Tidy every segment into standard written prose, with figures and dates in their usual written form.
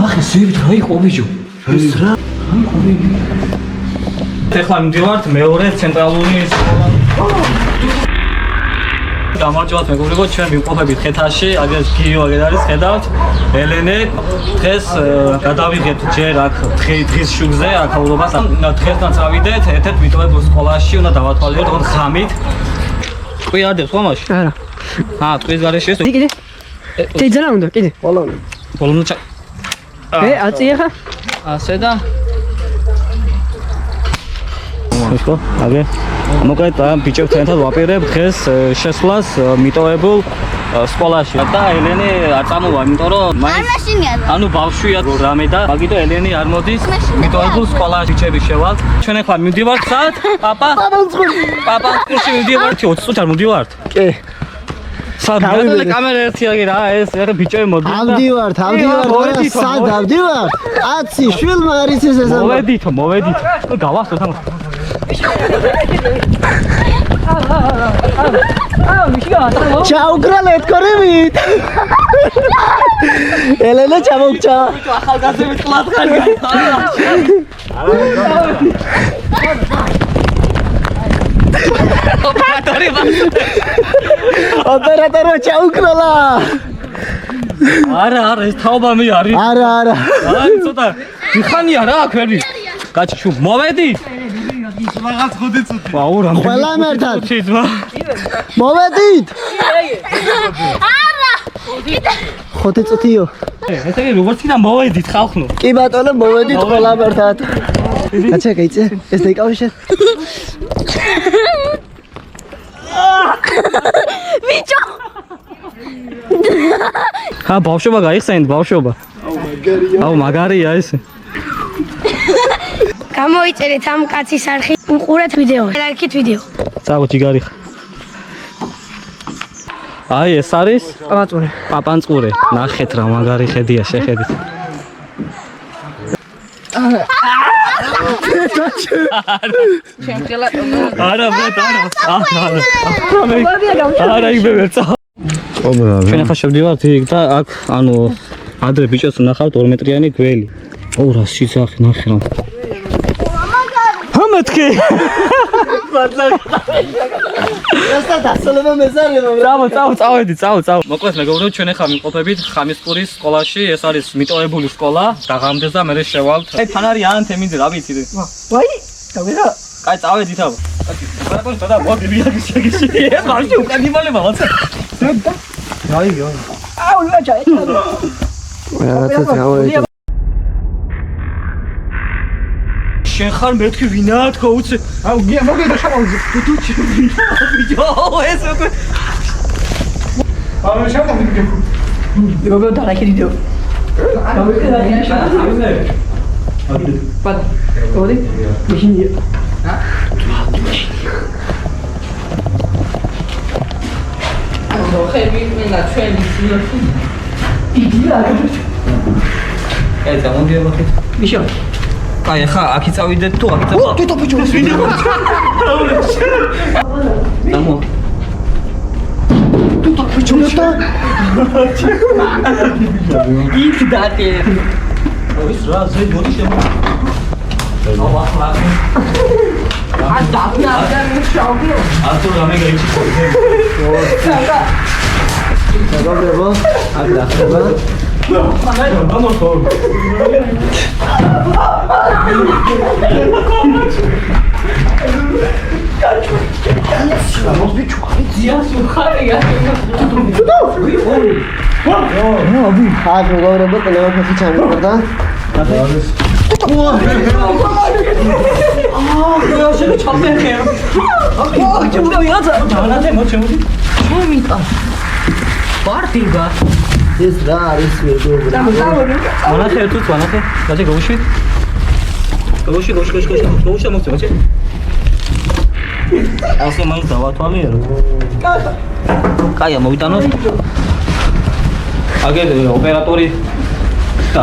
ახე ზევით რა იყო ბიჭო? ეს რა? ეხლა მივდივართ მეორე ცენტრალური სკოლა. გამარჯობათ მეგობრებო, ჩვენ ვიმყოფებით ხეთაში, აგერ გიო აგერ არის ხედავთ. ელენე დღეს გადავიღეთ ჯერ აქ დღის შუქზე, აქაურობას. დღესთან წავიდეთ ერთ-ერთ მიტოვებულ სკოლაში, უნდა დავათვალიეროთ ოღონდ ღამით. ტყვი არ დებს ხომაში? არა. ტყვის გარეშე ეს. კიდე. შეიძლება უნდა, კიდე. ბოლომდე ჩა. აწიეხა? ასე და ხო, აგე. მოკლედ ბიჭებთან ერთად ვაპირებ დღეს შესვლას მიტოვებულ სკოლაში. და ელენე არ წამოვა, იმიტომ რომ ანუ ბავშვია რამე და მაგიტო ელენე არ მოდის მიტოვებულ სკოლაში ბიჭები შევალთ. ჩვენ ახლა მივდივართ საათ? პაპა კურსი მივდივართ 20 წუთი არ მივდივართ? კი. საერთოდ კამერა ერთი აგე რა ეს ერთ ბიჭები მოდის და ავდივართ სად ავდივართ? კაცი შვილმა არ იცის ეს მოვედით გავასწოთ ამ ჩაუკრა ლეთქორებით ელენე ჩამოგჭა ახალგაზრდებით ყლატყანი ოპერატორო ჩაუკრალა არა ეს თაობა მე არის არა აი ცოტა ხანია რა აქ ვერი კაცი შუ მოვედი მაგაც ხოდი წუთი აუ რამდენი ყველა მერთად შეიძლება მოვედით არა ხოდი წუთიო ესე იგი როგორც იქნა მოვედით ხალხნო კი ბატონო მოვედით ყველა მერთად კაცი გაიწე ეს დაიკავიშე ბიჭო ბავშვობა გაიხსენეთ ბავშვობა აუ მაგარია ესე გამოიწერეთ ამ კაცის არხი უყურეთ ვიდეო ლაიქით ვიდეო წავ ჯიგარი აი ეს არის პაპანწყურე ნახეთ რა მაგარი ხედია შეხედით არა იგივე ვერცა ჩვენ ახლა შევდივართ იქ და აქ ანუ ადრე ბიჭებს ნახავთ 2 მეტრიანი გველი ოუ რა სიძახი ნახე რა მეთქი რასთან დასწრება მეზარება წავედი მოკლედ მეგობრებო ჩვენ ახლა ვიმყოფებით ხამისპურის სკოლაში ეს არის მიტოვებული სკოლა და ღამდეს და მე შევალთ აი ფანარი ანთე მინდა რა ვიცი ვაი დავიღა კაი წავედით აბა პარაკონი და მოდი ვიაგის შეგიში ეს ბავშვი უკან იმალება მაცა აი აუ ლაჭა ეს შენ ხარ მეთქი ვინა თქო უცე აუ გია მოგედა შამალზე თუჩი ვინა ეს უკვე აუ შამალზე გოგო დარაკი დიდო პად ოდი მიშინია აუ ხები მინდა ჩვენი სიოთი იდია ეს ამოდია მოხეთ მიშო აი ხა აქი წავიდეთ თუ აქ წავა თვითო ბიჭო ეს ვიდეო დამო თვითო ბიჭო და იქ დატე ის რა ზე მოდი შემო აუ ახლა ა დაბნა და მუშაობი ათო რამე გაიჩი საგა საგა აქ დახება გამოსო აქ მოგავრება ტელეფონში ჩამოვარდა ეს რა არის მეგობრებო მანახე თუ მანახე დაჭე გოუში მოხდა მოხდა ასე მან დავათვალიერო კაია მოვიტანოთ აგერ ოპერატორი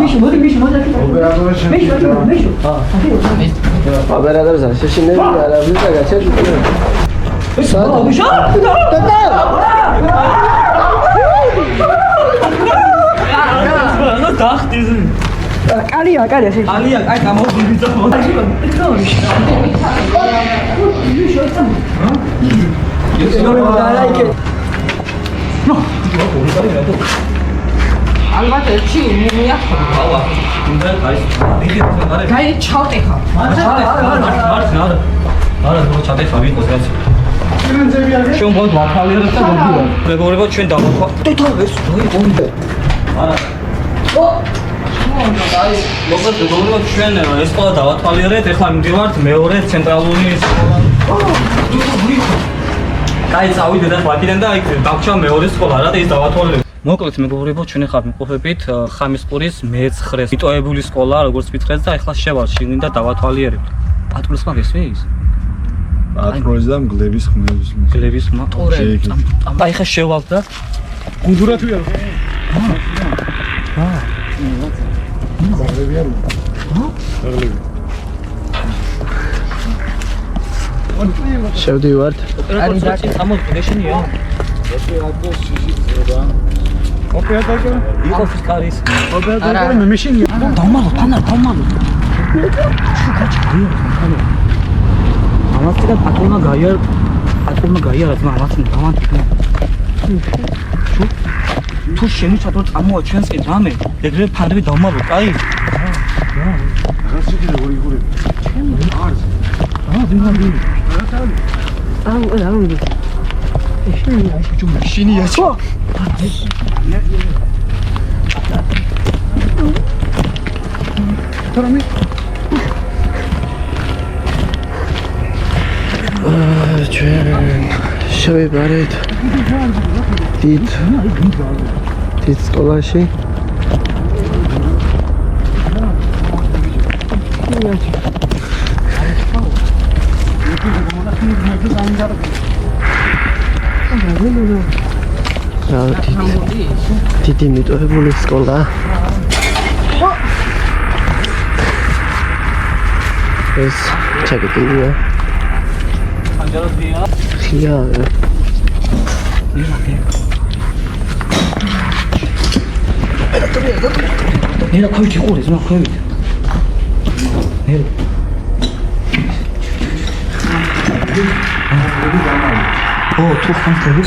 მიშო ოპერატორს შეშინები არა ვიდა გაჩერდი სად მიშო კალია, კალია. ალია, აი გამოვიდი ალბათ ერთი იმია. გაი ჩავტეხა. არა, ჩატეხა ვიყოს რაც. ჩვენ მოდ ვახალიერებთ და გოგირა. მეგობრებო, ჩვენ დავათხვა. ეს მოიყონდა. არა. მოგეთ მეგობრებო, ჩვენ ეს ყველა დავათვალიერეთ, ეხლა მივდივართ მეორე ცენტრალური სკოლა. კაი, წავიდეთ ახლა აქედან და იქ დავჭამ მეორე სკოლა, რა და ის დავათვალიერეთ. მოკლედ მეგობრებო, ჩვენ ახლა ვიმყოფებით ხამისპურის მე-9 მიტოვებული სკოლა, როგორც ვიტყრეთ და ახლა შევართ შიგნით და დავათვალიერებთ. პატრულს მაგესვის? პატრონის და გლების ხმების. გლების მოტორე. აი ხა შევალთ და გუდურად ვიარ. შევდივართ. არის და სამოდგეშენია. ოპერატორი. იყო ფისკარის. ოპერატორი მეშინია. დამალო, დამალო. ამას და პატრონა გაიარა, ამას დავანტიკნა. თუ შემიჩადოთ ამოა ჩვენსკენ რამე, ეგრევე ფანები დავმალოთ, აი. ჩვენ შევიბარეთ დიდ სკოლაში. დიდი მიტოვებული სკოლა. ეს ჩაკეტილია. ანჯელოსია. ხია. ნელა ქვევით იყურეს, რა ქვევით. ნელა. თუ ხანხები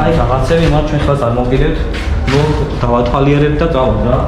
აი რაღაცები მათ ჩვენ ხა წარმოვიდებთ, დავათვალიერებთ და გავთ რა.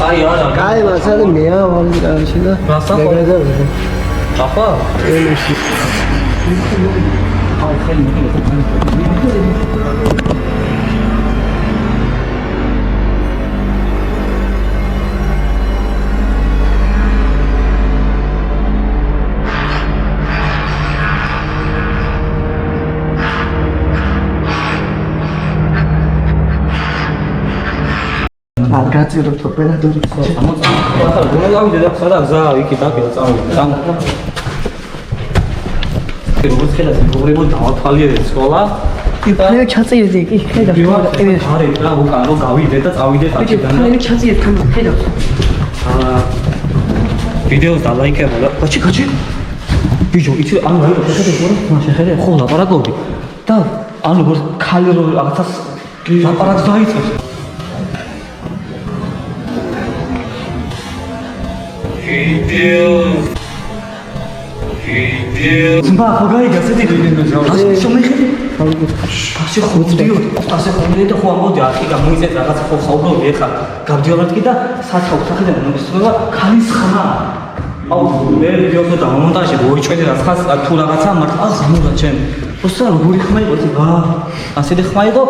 აი არა. კაი, მასალე მეა ვალი კარში და მეგრედა. ახლა? ელში. აი ხელი გაწიროთ ოპერატორი. გამოვიდე და სადა გზა იქით აქეთ წავიდე. როგორც ხელას მეგობრებო დავათვალიერეთ სკოლა. ფაილი ჩაწიეთ იქ, ხედავ. არე რა უკან რომ გავიდე და წავიდეთ აქედან. ფაილი ჩაწიეთ თამარ, ხედავ. ვიდეოს დალაიქებო და გაჩი. ბიჭო, იცი ანუ რა შეხედე ხო? შეხედე ხო ლაპარაკობდი. და ანუ როგორც ქალი რო რაღაცას ლაპარაკს დაიწყებს. ძმა ხო გაიგა ზედი შემეხები ასე ხუცდიო ასე ხომდე და ხო ამბობდი ახი გამოიწეთ რაღაც ხო ხაუბრობდი ეხლა გავდიალათკი და სათავ სახედან მომისწრება ქალის ხმა აუ მე ვიდეოზე დამონტაჟე მოიჭვედი რაღაც თუ რაღაცა მართლა ზმუდა ჩემ ოსა როგორი ხმა იყო ცა ასეთი ხმა იყო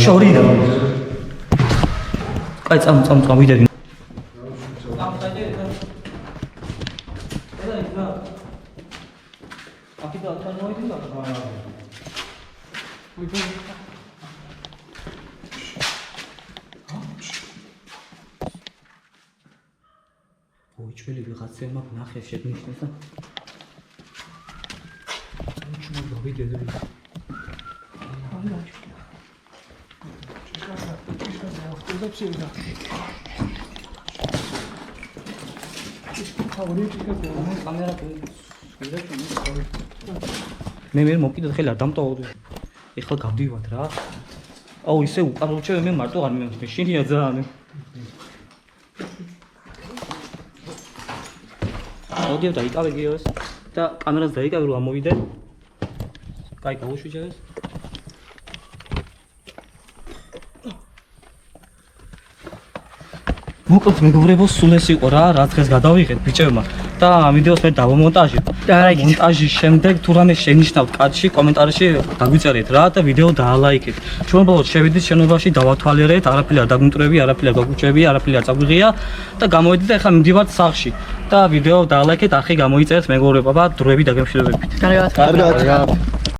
შორიდან კაი წავიდედი ოიჩველი ვიღაცებმა ნახე შეგვიშნეს და ჩუმო დავიდედი მე მოკიდე ხელა დამტოვდი ეხლა გავდივართ რა აუ ისე უკაბროჩე მე მარტო არ მე შენია ძალიან აუდიო დაიკავე გიოს და კამერას დაიკავე რომ ამოვიდე კაი გავუშვიჭე ეს მოკლედ მეგობრებო სულ ეს იყო რა რაც დღეს გადავიღეთ ბიჭებმა და ამ ვიდეოს მე დავმონტაჟებ მონტაჟის შემდეგ თუ რამე შენიშნავთ კადრში კომენტარში დაგვიწერეთ რა და ვიდეო დაალაიქეთ ჩვენ ბოლოს შევიდით შენობაში დავათვალიერეთ არაფერი არ დაგმტრები არაფერი არ გაგვჭები არაფერი არ წაგვიღია და გამოვიდით და ახლა მივდივართ სახლში და ვიდეო დაალაიქეთ არხი გამოიწერეთ მეგობრებო დროები დაგემშვიდობებით კარგად